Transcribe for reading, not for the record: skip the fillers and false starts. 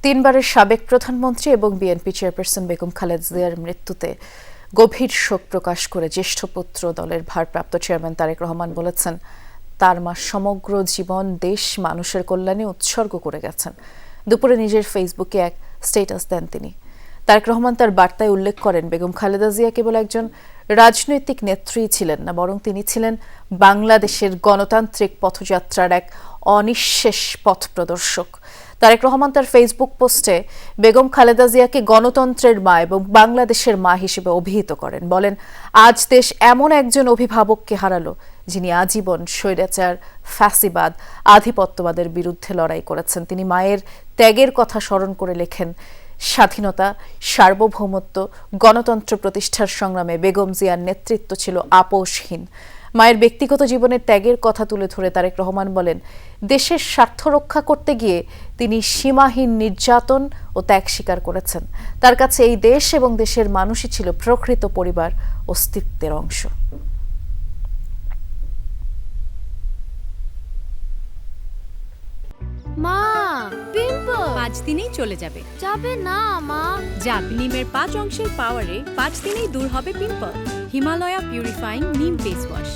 তিনবারের সাবেক প্রধানমন্ত্রী এবং বিএনপি চেয়ারপারসন বেগম খালেদা জিয়ার মৃত্যুতে গভীর শোক প্রকাশ করে জ্যেষ্ঠ পুত্র দলের ভারপ্রাপ্ত চেয়ারম্যান তারেক রহমান বলেছেন, তার মা সমগ্র জীবন দেশ মানুষের কল্যাণে উৎসর্গ করে গেছেন। দুপুরে নিজের ফেসবুকে এক স্ট্যাটাস দেন তিনি। তারেক রহমান তার বার্তায় উল্লেখ করেন, বেগম খালেদা জিয়া কেবল একজন রাজনৈতিক নেত্রী ছিলেন না, বরং তিনি ছিলেন বাংলাদেশের গণতান্ত্রিক পথযাত্রার এক অনিঃশেষ পথ প্রদর্শক। তারেক রহমান তার ফেসবুক পোস্টে বেগম খালেদা জিয়াকে গণতন্ত্রের মা এবং বাংলাদেশের মা হিসেবে অভিহিত করেন। বলেন, আজ দেশ এমন একজন অভিভাবককে হারালো যিনি আজীবন স্বৈরাচার, ফ্যাসিবাদ, আধিপত্যবাদের বিরুদ্ধে লড়াই করেছেন। তিনি মায়ের ত্যাগের কথা স্মরণ করে লেখেন, স্বাধীনতা, সার্বভৌমত্ব, গণতন্ত্র প্রতিষ্ঠার সংগ্রামে বেগম জিয়ার নেতৃত্ব ছিল আপোষহীন। মায়ের ব্যক্তিগত জীবনের ত্যাগের কথা তুলে ধরে তারেক রহমান বলেন, দেশের স্বার্থ রক্ষা করতে গিয়ে তিনি সীমাহীন নির্যাতন ও ত্যাগ স্বীকার করেছেন। তার কাছে এই দেশ এবং দেশের মানুষই ছিল প্রকৃত পরিবার, অস্তিত্বের অংশ। মা, পিম্পল 5 দিনেই চলে যাবে। যাবে না মা। যাক, নিমের 5 অংশের পাওয়ারে 5 দিনেই দূর হবে পিম্পল। হিমালয়া পিউরিফাইং নিম ফেস ওয়াশ।